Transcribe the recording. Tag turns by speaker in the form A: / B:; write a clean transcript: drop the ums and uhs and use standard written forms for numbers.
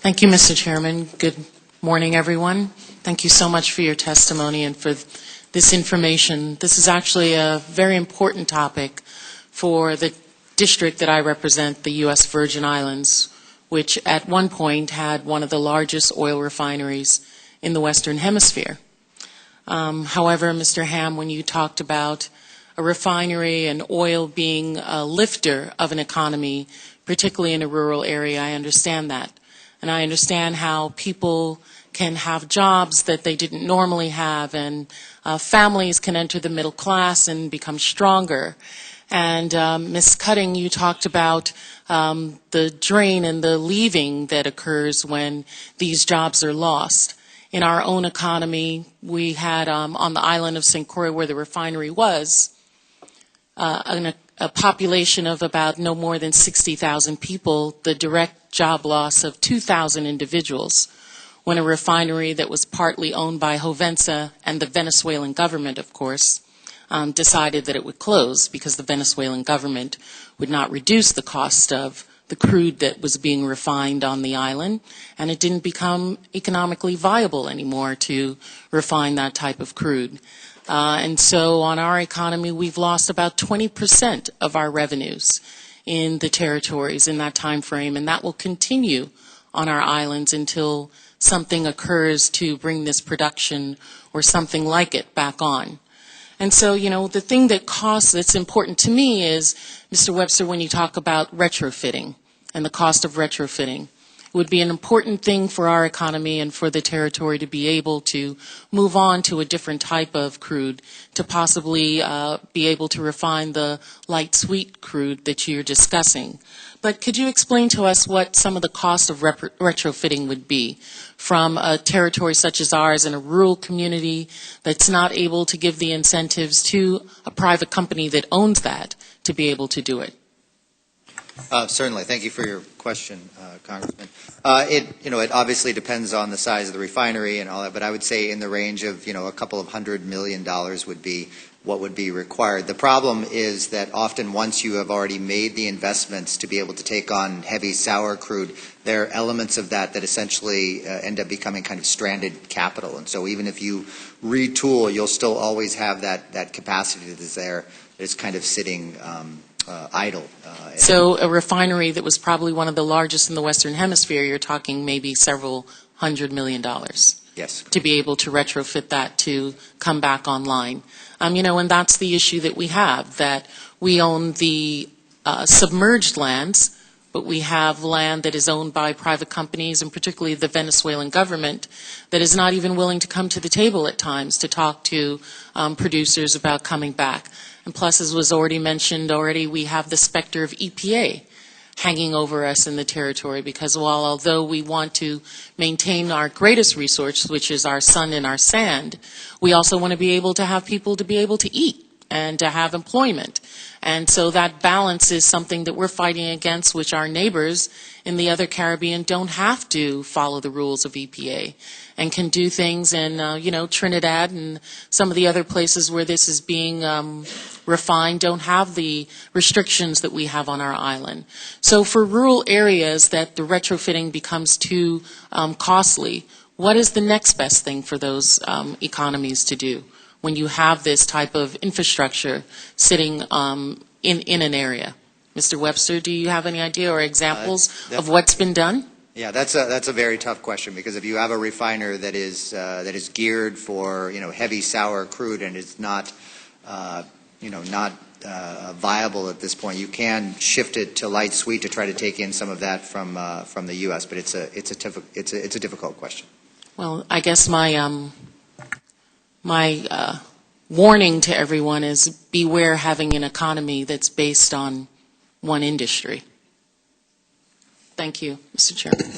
A: Thank you, Mr. Chairman. Good morning, everyone. Thank you so much for your testimony and for this information. This is actually a very important topic for the district that I represent, the U.S. Virgin Islands, which at one point had one of the largest oil refineries in the Western Hemisphere. However, Mr. Ham, when you talked about a refinery and oil being a lifter of an economy, particularly in a rural area, I understand that. And I understand how people can have jobs that they didn't normally have, and families can enter the middle class and become stronger. And Ms. Cutting, you talked about the drain and the leaving that occurs when these jobs are lost. In our own economy, we had on the island of St. Croix, where the refinery was, a population of about no more than 60,000 people, the direct job loss of 2,000 individuals, when a refinery that was partly owned by Hovensa and the Venezuelan government, of course, decided that it would close because the Venezuelan government would not reduce the cost of the crude that was being refined on the island, and it didn't become economically viable anymore to refine that type of crude. And so on our economy, we've lost about 20% of our revenues in the territories in that time frame, and that will continue on our islands until something occurs to bring this production or something like it back on. And so, you know, the thing that's important to me is, Mr. Webster, when you talk about retrofitting and the cost of retrofitting, it would be an important thing for our economy and for the territory to be able to move on to a different type of crude, to possibly be able to refine the light sweet crude that you're discussing. But could you explain to us what some of the cost of retrofitting would be from a territory such as ours in a rural community that's not able to give the incentives to a private company that owns that to be able to do it?
B: Certainly. Thank you for your question, Congressman. It obviously depends on the size of the refinery and all that, but I would say in the range of, a couple of $100 million would be what would be required. The problem is that often once you have already made the investments to be able to take on heavy sour crude, there are elements of that that essentially end up becoming kind of stranded capital. And so even if you retool, you'll still always have that capacity that is there that is kind of sitting idle.
A: So a refinery that was probably one of the largest in the Western Hemisphere, you're talking maybe several $100 million.
B: Yes.
A: To be able to retrofit that to come back online. And that's the issue that we have, that we own the submerged lands, but we have land that is owned by private companies, and particularly the Venezuelan government, that is not even willing to come to the table at times to talk to producers about coming back. And plus, as was already mentioned we have the specter of EPA hanging over us in the territory, because although we want to maintain our greatest resource, which is our sun and our sand, we also want to be able to have people to be able to eat and to have employment. And so that balance is something that we're fighting against, which our neighbors in the other Caribbean don't have to follow the rules of EPA and can do things in, Trinidad and some of the other places where this is being refined don't have the restrictions that we have on our island. So for rural areas that the retrofitting becomes too costly, what is the next best thing for those economies to do when you have this type of infrastructure sitting in an area? Mr. Webster, do you have any idea or examples of what's been done?
B: Yeah, that's a very tough question, because if you have a refiner that is geared for heavy sour crude and is not viable at this point, you can shift it to light sweet to try to take in some of that from the U.S. But it's a difficult question.
A: Well, I guess my warning to everyone is beware having an economy that's based on one industry. Thank you, Mr. Chairman.